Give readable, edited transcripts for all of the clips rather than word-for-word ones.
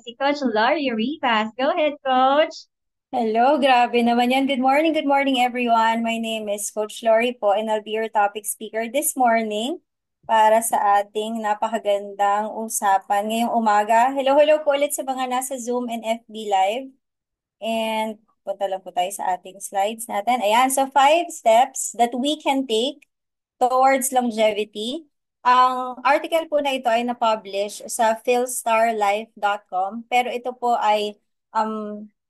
Si Coach Laurie Rivas. Go ahead, Coach. Hello, grabe naman yan. Good morning everyone. My name is Coach Lori po and I'll be your topic speaker this morning para sa ating napakagandang usapan ngayong umaga. Hello po ulit sa mga nasa Zoom and FB Live. And punta lang po tayo sa ating slides natin. Ayan, so 5 steps that we can take towards longevity. Ang article po na ito ay na-publish sa philstarlife.com pero ito po ay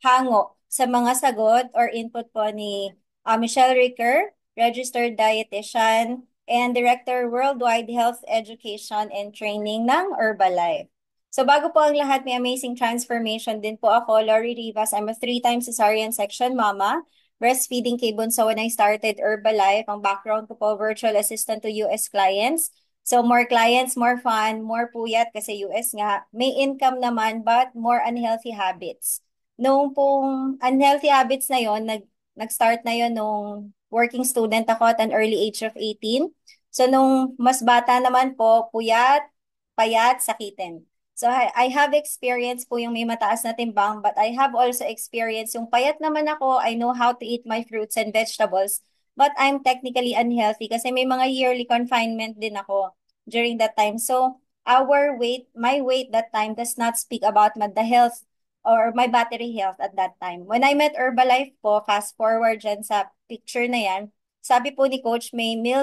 hango sa mga sagot or input po ni Michelle Ricker, registered dietitian and Director Worldwide Health Education and Training ng Herbalife. So bago po ang lahat, may amazing transformation din po ako, Lori Rivas. I'm a 3 time cesarean section mama, breastfeeding kay Bunso when I started Herbalife. Ang background ko po, virtual assistant to US clients. So more clients, more fun, more puyat kasi US nga. May income naman but more unhealthy habits. Nung pong unhealthy habits na yon, nag-start na yon nung working student ako at an early age of 18. So nung mas bata naman po, puyat, payat, sakitin. So I have experience po yung may mataas na timbang, but I have also experience yung payat naman ako. I know how to eat my fruits and vegetables, but I'm technically unhealthy kasi may mga yearly confinement din ako during that time. So my weight that time does not speak about the health or my battery health at that time. When I met Herbalife po, fast forward dyan sa picture na yan, sabi po ni Coach, may meal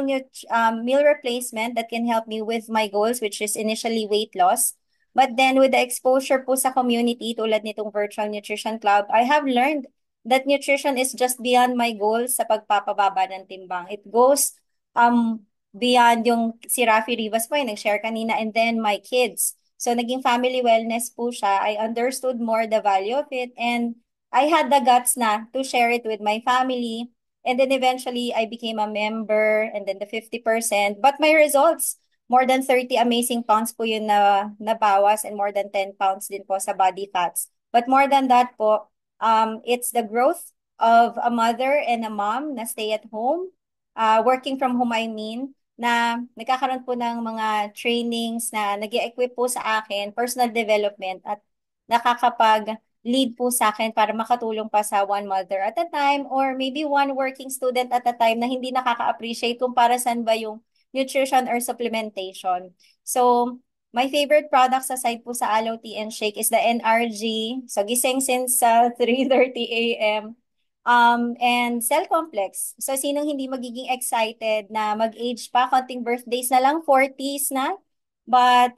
replacement that can help me with my goals, which is initially weight loss. But then with the exposure po sa community tulad nitong Virtual Nutrition Club, I have learned that nutrition is just beyond my goals sa pagpapababa ng timbang. It goes beyond yung si Rafi Rivas po yung nag-share kanina and then my kids. So naging family wellness po siya. I understood more the value of it and I had the guts na to share it with my family. And then eventually I became a member and then the 50%. But my results, more than 30 amazing pounds po yun na nabawas and more than 10 pounds din po sa body fats. But more than that po, it's the growth of a mother and a mom na stay at home, working from home I mean, na nagkakaroon po ng mga trainings na nag equip po sa akin, personal development at nakakapag-lead po sa akin para makatulong pa sa one mother at a time or maybe one working student at a time na hindi nakaka-appreciate kung para saan ba yung nutrition or supplementation. So, my favorite products aside po sa Aloe Tea and Shake is the NRG. So, gising since 3:30 a.m. And Cell Complex. So, sinong hindi magiging excited na mag-age pa, konting birthdays na lang, 40s na. But,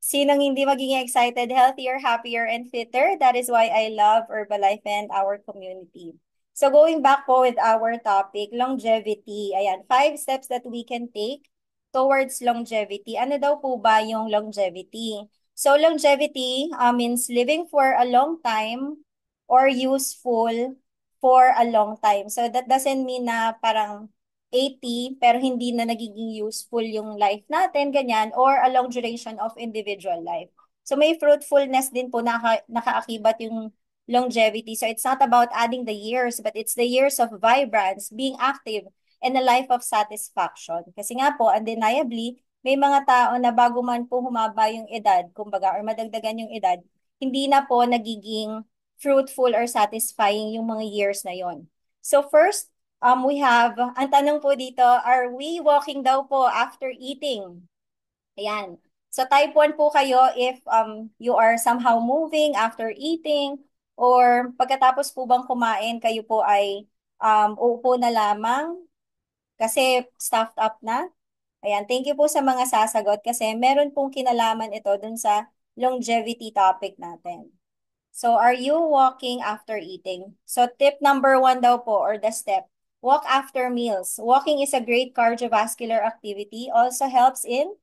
sinong hindi magiging excited, healthier, happier, and fitter? That is why I love Herbalife and our community. So going back po with our topic, longevity. Ayan, 5 steps that we can take towards longevity. Ano daw po ba yung longevity? So longevity means living for a long time or useful for a long time. So that doesn't mean na parang 80 pero hindi na nagiging useful yung life natin, ganyan, or a long duration of individual life. So may fruitfulness din po nakaakibat yung longevity. So it's not about adding the years, but it's the years of vibrance, being active, and a life of satisfaction. Kasi nga po, undeniably, may mga tao na bago man po humaba yung edad, kumbaga, or madagdagan yung edad, hindi na po nagiging fruitful or satisfying yung mga years na yon. So first, we have, ang tanong po dito, are we walking daw po after eating? Ayan. So type 1 po kayo if you are somehow moving after eating or pagkatapos po bang kumain, kayo po ay uupo na lamang kasi stuffed up na. Ayan, thank you po sa mga sasagot kasi meron pong kinalaman ito dun sa longevity topic natin. So, are you walking after eating? So, tip number 1 daw po or the step, walk after meals. Walking is a great cardiovascular activity, also helps in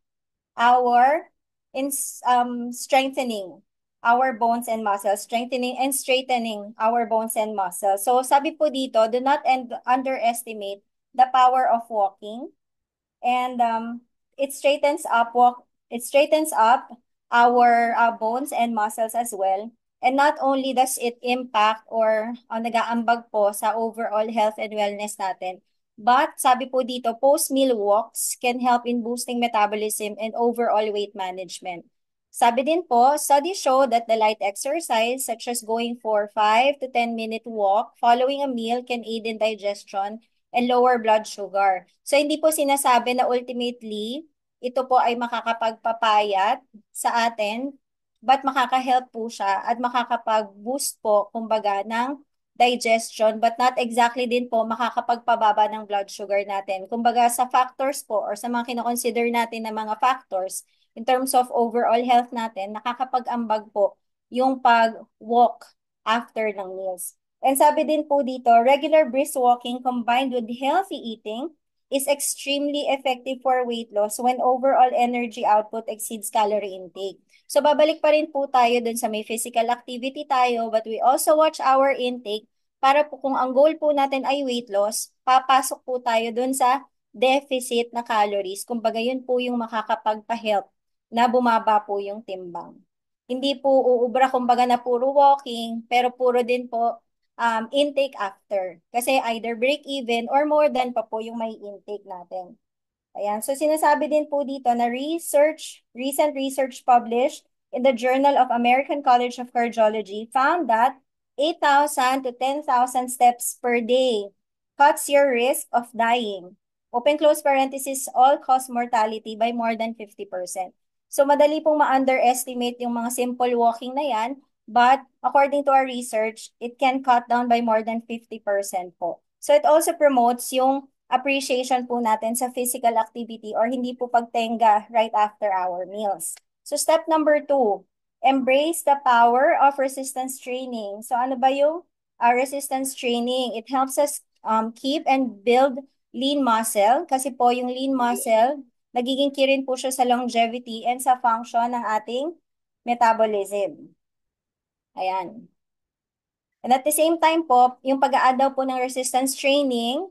our strengthening our bones and muscles, strengthening and straightening our bones and muscles. So sabi po dito, do not underestimate the power of walking and it straightens up our bones and muscles as well. And not only does it impact or nag-aambag po sa overall health and wellness natin, but sabi po dito, post-meal walks can help in boosting metabolism and overall weight management. Sabi din po, studies show that the light exercise, such as going for 5 to 10-minute walk following a meal, can aid in digestion and lower blood sugar. So hindi po sinasabi na ultimately, ito po ay makakapagpapayat sa atin, but makaka-help po siya at makakapag-boost po, kumbaga, ng digestion, but not exactly din po makakapagpababa ng blood sugar natin. Kumbaga sa factors po or sa mga kinoconsider natin na mga factors, in terms of overall health natin, nakakapag-ambag po yung pag-walk after ng meals. And sabi din po dito, regular brisk walking combined with healthy eating is extremely effective for weight loss when overall energy output exceeds calorie intake. So babalik pa rin po tayo dun sa may physical activity tayo, but we also watch our intake para po kung ang goal po natin ay weight loss, papasok po tayo dun sa deficit na calories. Kumbaga yun po yung makakapagpa-help na bumaba po yung timbang. Hindi po uubra kumbaga na puro walking, pero puro din po intake after. Kasi either break even or more than pa po yung may intake natin. Ayan. So sinasabi din po dito na recent research published in the Journal of American College of Cardiology found that 8,000 to 10,000 steps per day cuts your risk of dying. Open close parenthesis, all-cause mortality by more than 50%. So madali pong ma-underestimate yung mga simple walking na yan, but according to our research, it can cut down by more than 50% po. So it also promotes yung appreciation po natin sa physical activity or hindi po pagtenga right after our meals. So step number 2, embrace the power of resistance training. So ano ba yung resistance training? It helps us keep and build lean muscle kasi po yung lean muscle, nagiging key rin po siya sa longevity and sa function ng ating metabolism. Ayan. And at the same time po, yung pag-a-add daw po ng resistance training,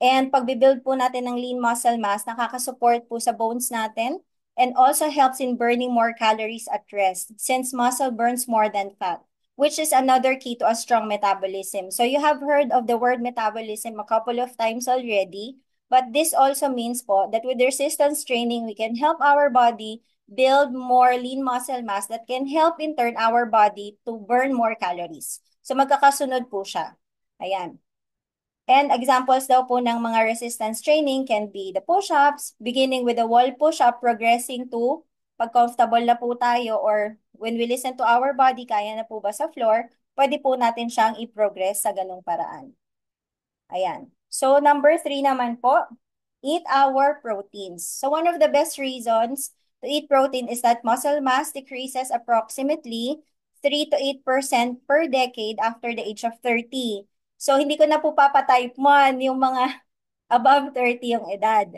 and pagbibuild po natin ng lean muscle mass, nakakasupport po sa bones natin and also helps in burning more calories at rest since muscle burns more than fat, which is another key to a strong metabolism. So you have heard of the word metabolism a couple of times already, but this also means po that with resistance training, we can help our body build more lean muscle mass that can help in turn our body to burn more calories. So magkakasunod po siya. Ayan. And examples daw po ng mga resistance training can be the push-ups, beginning with the wall push-up, progressing to pag comfortable na po tayo or when we listen to our body, kaya na po ba sa floor, pwede po natin siyang i-progress sa ganung paraan. Ayan. So number 3 naman po, eat our proteins. So one of the best reasons to eat protein is that muscle mass decreases approximately 3 to 8% per decade after the age of 30. So hindi ko na po papatype 1 yung mga above 30 yung edad.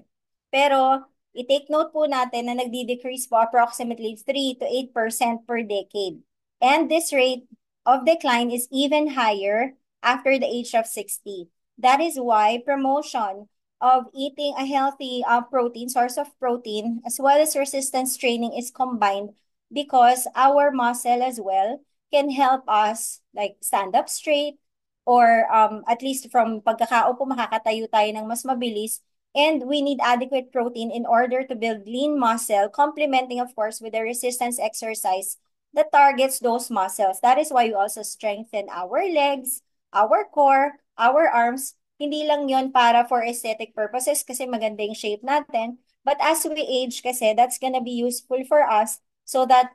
Pero i-take note po natin na nagdi-decrease po approximately 3 to 8% per decade. And this rate of decline is even higher after the age of 60. That is why promotion of eating a healthy protein, source of protein, as well as resistance training is combined because our muscle as well can help us like stand up straight or at least from pagkakaupo makakatayo tayo ng mas mabilis. And we need adequate protein in order to build lean muscle, complementing of course with the resistance exercise that targets those muscles. That is why we also strengthen our legs, our core, our arms. Hindi lang yon para for aesthetic purposes kasi maganda yung shape natin. But as we age kasi, that's gonna be useful for us so that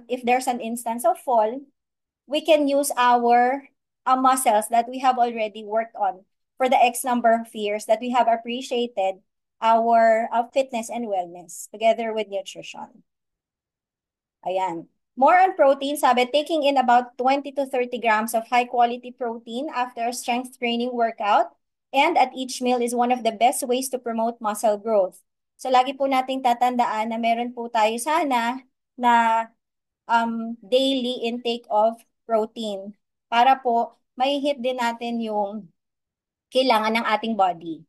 if there's an instance of fall, we can use our muscles that we have already worked on for the X number of years that we have appreciated our fitness and wellness together with nutrition. Ayan. More on protein, sabi, taking in about 20 to 30 grams of high-quality protein after a strength training workout and at each meal is one of the best ways to promote muscle growth. So lagi po nating tatandaan na meron po tayo sana na daily intake of protein para po may hit din natin yung kailangan ng ating body.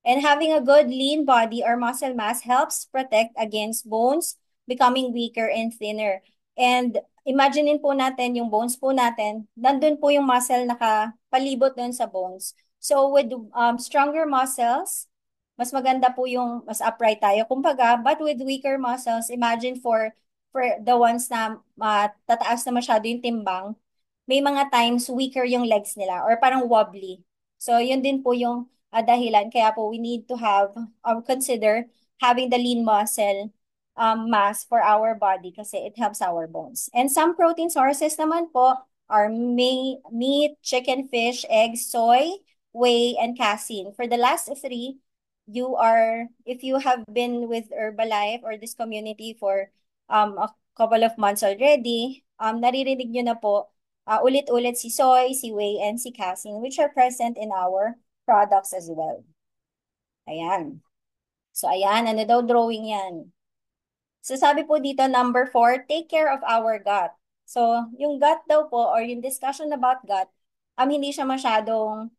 And having a good lean body or muscle mass helps protect against bones becoming weaker and thinner. And imaginein po natin yung bones po natin, nandun po yung muscle nakapalibot dun sa bones. So with stronger muscles, mas maganda po yung mas upright tayo. Kumbaga, but with weaker muscles, imagine for for the ones na tataas na masyado yung timbang, may mga times weaker yung legs nila or parang wobbly. So, yun din po yung dahilan. Kaya po, we need to have, consider having the lean muscle mass for our body kasi it helps our bones. And some protein sources naman po are meat, chicken, fish, eggs, soy, whey, and casein. For the last three, if you have been with Herbalife or this community for a couple of months already, naririnig nyo na po ulit-ulit si soy, si whey, and si casein, which are present in our products as well. Ayan. So, ayan, ano daw drawing yan? So sabi po dito, number 4, take care of our gut. So yung gut daw po or yung discussion about gut, hindi siya masyadong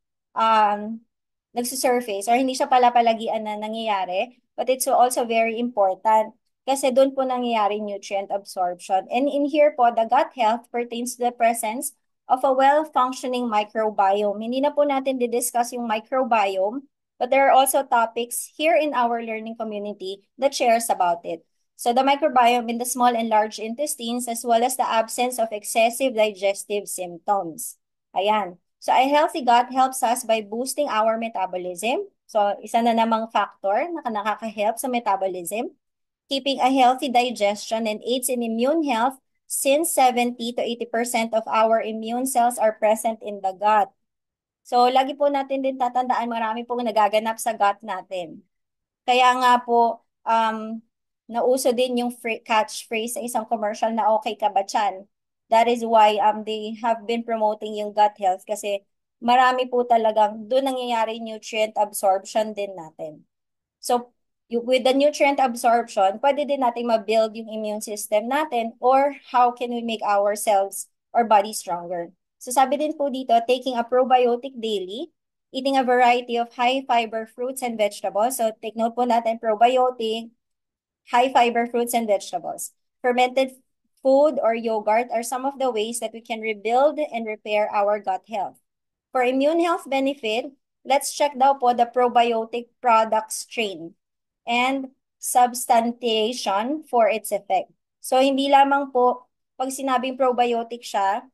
nagsisurface or hindi siya palapalagian na nangyayari, but it's also very important kasi doon po nangyayari nutrient absorption. And in here po, the gut health pertains to the presence of a well-functioning microbiome. Hindi na po natin didiscuss yung microbiome, but there are also topics here in our learning community that shares about it. So the microbiome in the small and large intestines as well as the absence of excessive digestive symptoms. Ayan. So a healthy gut helps us by boosting our metabolism. So isa na namang factor na nakaka-help sa metabolism. Keeping a healthy digestion and aids in immune health since 70 to 80% of our immune cells are present in the gut. So lagi po natin din tatandaan marami pong nagaganap sa gut natin. Kaya nga po, nauso din yung catchphrase sa isang commercial na okay ka ba tiyan? That is why they have been promoting yung gut health kasi marami po talagang doon nangyayari nutrient absorption din natin. So, with the nutrient absorption, pwede din natin ma-build yung immune system natin or how can we make ourselves or body stronger. So, sabi din po dito, taking a probiotic daily, eating a variety of high-fiber fruits and vegetables. So, take note po natin, probiotic, high-fiber fruits and vegetables. Fermented food or yogurt are some of the ways that we can rebuild and repair our gut health. For immune health benefit, let's check daw po the probiotic product strain and substantiation for its effect. So, hindi lamang po, pag sinabing probiotic siya,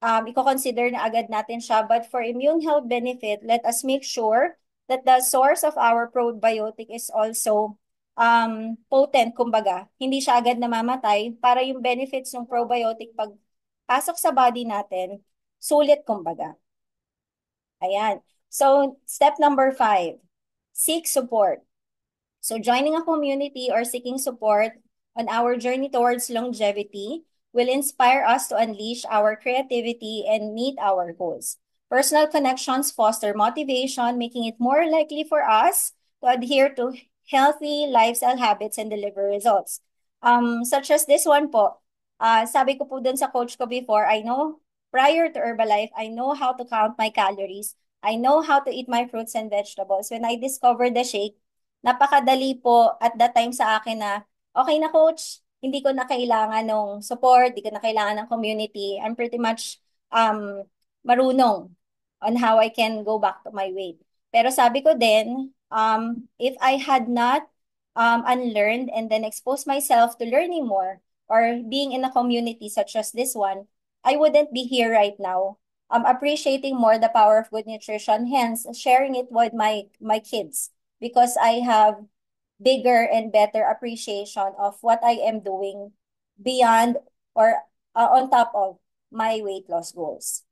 i-consider na agad natin siya. But for immune health benefit, let us make sure that the source of our probiotic is also potent, kumbaga. Hindi siya agad namamatay para yung benefits ng probiotic pag pasok sa body natin, sulit, kumbaga. Ayan. So, step number 5, seek support. So joining a community or seeking support on our journey towards longevity will inspire us to unleash our creativity and meet our goals. Personal connections foster motivation, making it more likely for us to adhere to healthy lifestyle habits and deliver results. Such as this one po, sabi ko po dun sa coach ko before, I know prior to Herbalife, I know how to count my calories. I know how to eat my fruits and vegetables. When I discovered the shake, napakadali po at that time sa akin na, okay na coach, hindi ko na kailangan ng support, hindi ko na kailangan ng community. I'm pretty much marunong on how I can go back to my weight. Pero sabi ko din, if I had not unlearned and then exposed myself to learning more or being in a community such as this one, I wouldn't be here right now. I'm appreciating more the power of good nutrition, hence sharing it with my kids because I have bigger and better appreciation of what I am doing beyond or on top of my weight loss goals.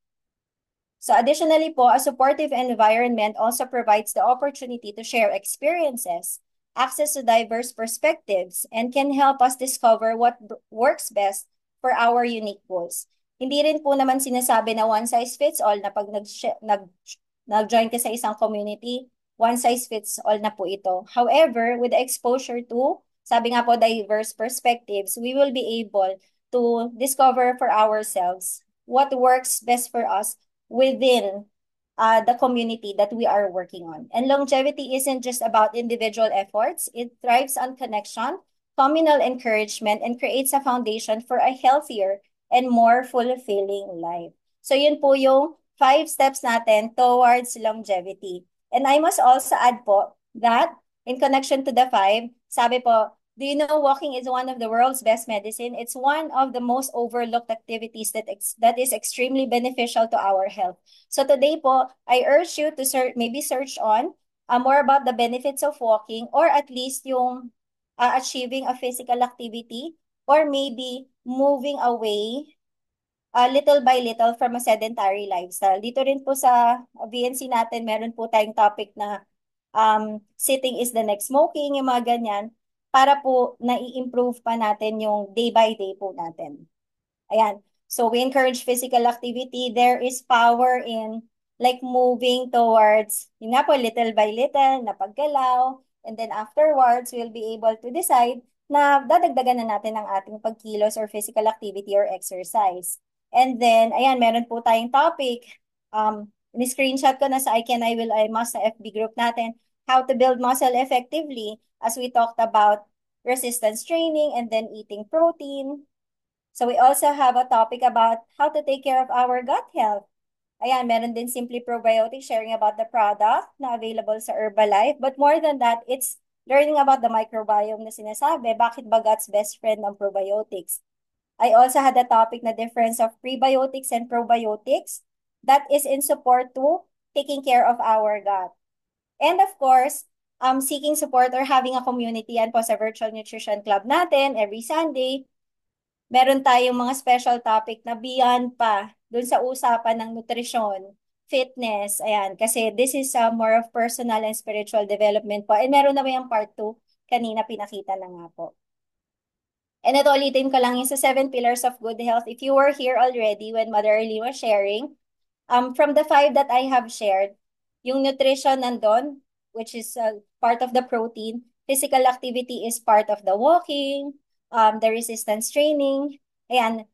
So additionally po, a supportive environment also provides the opportunity to share experiences, access to diverse perspectives, and can help us discover what works best for our unique goals. Hindi rin po naman sinasabi na one size fits all na pag nag-join ka sa isang community, one size fits all na po ito. However, with the exposure to, sabi nga po, diverse perspectives, we will be able to discover for ourselves what works best for us within the community that we are working on. And longevity isn't just about individual efforts. It thrives on connection, communal encouragement, and creates a foundation for a healthier and more fulfilling life. So yun po yung 5 steps natin towards longevity. And I must also add po that in connection to the 5, sabi po, Do you know walking is one of the world's best medicine? It's one of the most overlooked activities that is extremely beneficial to our health. So today po, I urge you to maybe search on more about the benefits of walking, or at least yung achieving a physical activity, or maybe moving away little by little from a sedentary lifestyle. Dito rin po sa VNC natin, meron po tayong topic na sitting is the next smoking, yung mga ganyan, para po nai-improve pa natin yung day by day po natin. Ayan. So we encourage physical activity. There is power in like moving towards, yun nga po, little by little, na paggalaw. And then afterwards, we'll be able to decide na dadagdagan na natin ang ating pagkilos or physical activity or exercise. And then, ayan, meron po tayong topic. Ni-screenshot ko na sa I Can, I Will, I Must sa FB group natin, how to build muscle effectively, as we talked about resistance training and then eating protein. So we also have a topic about how to take care of our gut health. Ayan, meron din Simply Probiotic sharing about the product na available sa Herbalife. But more than that, it's learning about the microbiome na sinasabi. Bakit ba gut's best friend ng probiotics? I also had a topic na difference of prebiotics and probiotics that is in support to taking care of our gut. And of course, seeking support or having a community yan po sa Virtual Nutrition Club natin every Sunday. Meron tayong mga special topic na beyond pa dun sa usapan ng nutrition, fitness, ayan. Kasi this is more of personal and spiritual development po. And meron na ba yung part 2? Kanina pinakita na nga po. And ito ulitin ko lang yung sa 7 pillars of good health. If you were here already when Mother Arlene was sharing, from the 5 that I have shared, yung nutrition nandun, which is part of the protein. Physical activity is part of the walking, the resistance training. Ayan.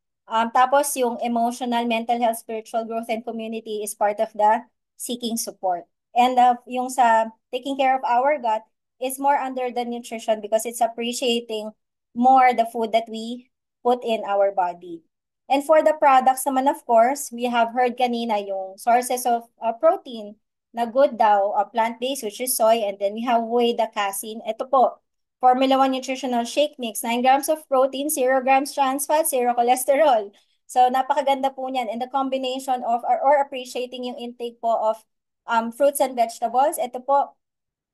Tapos yung emotional, mental health, spiritual growth, and community is part of the seeking support. And yung sa taking care of our gut is more under the nutrition because it's appreciating more the food that we put in our body. And for the products naman, of course, we have heard kanina yung sources of protein na good daw, plant-based, which is soy, and then we have whey, the casein. Ito po, Formula 1 Nutritional Shake Mix, 9 grams of protein, 0 grams trans fat, 0 cholesterol. So, napakaganda po niyan. And the combination of, or appreciating yung intake po of fruits and vegetables. Ito po,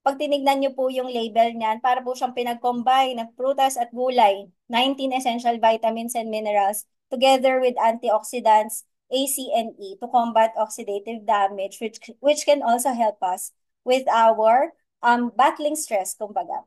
pag tinignan niyo po yung label niyan, para po siyang pinag-combine ng prutas at gulay, 19 essential vitamins and minerals, together with antioxidants, A, C, and E to combat oxidative damage, which can also help us with our battling stress, kumbaga.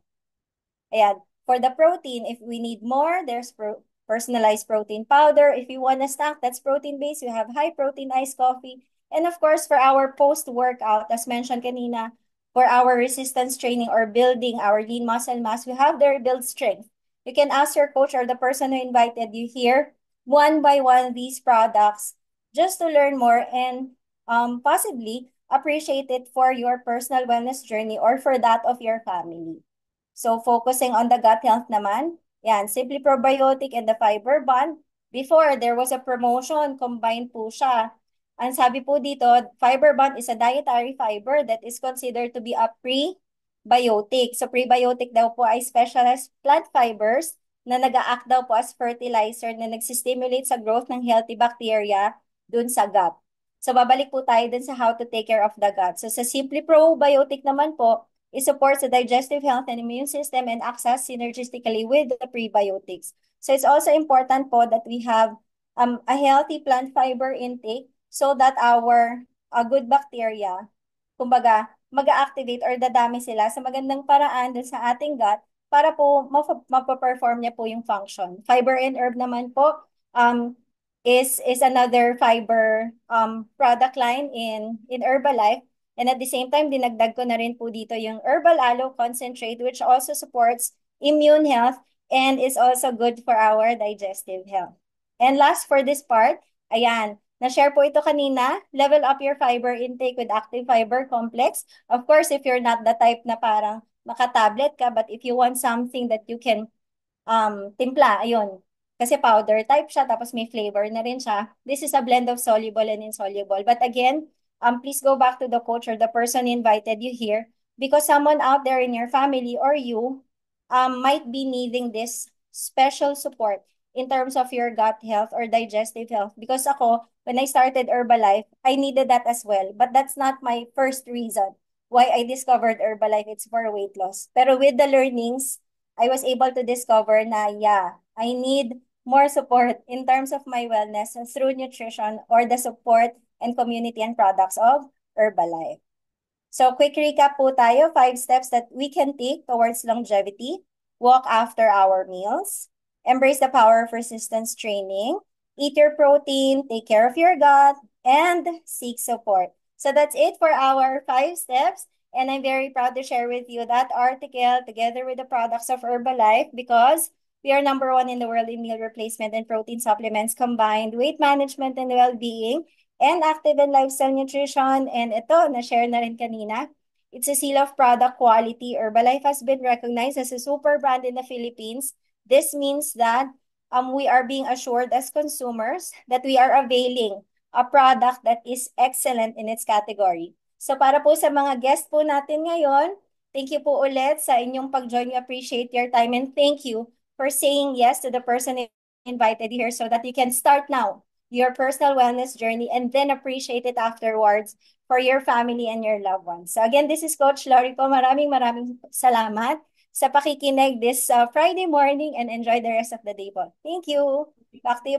Ayan. For the protein, if we need more, there's personalized protein powder. If you want a snack that's protein-based, we have high protein iced coffee. And of course, for our post-workout, as mentioned kanina, for our resistance training or building our lean muscle mass, we have the Rebuild Strength. You can ask your coach or the person who invited you here, one by one, these products, just to learn more and possibly appreciate it for your personal wellness journey or for that of your family. So focusing on the gut health naman, yan, Simply Probiotic and the Fiber Bond. Before, there was a promotion, combined po siya. Ang sabi po dito, Fiber Bond is a dietary fiber that is considered to be a prebiotic. So prebiotic daw po ay specialized plant fibers na nag-act daw po as fertilizer na nagsistimulate sa growth ng healthy bacteria dun sa gut. So babalik po tayo dun sa how to take care of the gut. So sa Simply Probiotic naman po, it supports the digestive health and immune system and acts synergistically with the prebiotics. So it's also important po that we have a healthy plant fiber intake so that our good bacteria, kumbaga, mag-activate or dadami sila sa magandang paraan dun sa ating gut para po mapaperform niya po yung function. Fiber and herb naman po is another fiber product line in Herbalife. And at the same time, dinagdag ko na rin po dito yung Herbal Aloe Concentrate, which also supports immune health and is also good for our digestive health. And last for this part, ayan, na-share po ito kanina, level up your fiber intake with Active Fiber Complex. Of course, if you're not the type na parang maka-tablet ka, but if you want something that you can timpla, ayun, kasi powder type siya, tapos may flavor na rin siya. This is a blend of soluble and insoluble. But again, please go back to the coach or the person invited you here because someone out there in your family or you might be needing this special support in terms of your gut health or digestive health. Because ako, when I started Herbalife, I needed that as well. But that's not my first reason why I discovered Herbalife. It's for weight loss. Pero with the learnings, I was able to discover na, yeah, I need more support in terms of my wellness through nutrition or the support and community and products of Herbalife. So quick recap po tayo, 5 steps that we can take towards longevity. Walk after our meals. Embrace the power of resistance training. Eat your protein, take care of your gut, and seek support. So that's it for our 5 steps. And I'm very proud to share with you that article together with the products of Herbalife because we are #1 in the world in meal replacement and protein supplements combined, weight management and well-being, and active and lifestyle nutrition. And ito, na-share na rin kanina. It's a seal of product quality. Herbalife has been recognized as a super brand in the Philippines. This means that we are being assured as consumers that we are availing a product that is excellent in its category. So para po sa mga guest po natin ngayon, thank you po ulit sa inyong pag-join. We appreciate your time and thank you for saying yes to the person invited here so that you can start now your personal wellness journey and then appreciate it afterwards for your family and your loved ones. So again, this is Coach Lori po. Maraming salamat sa pakikinig this Friday morning and enjoy the rest of the day po. Thank you. Back to you.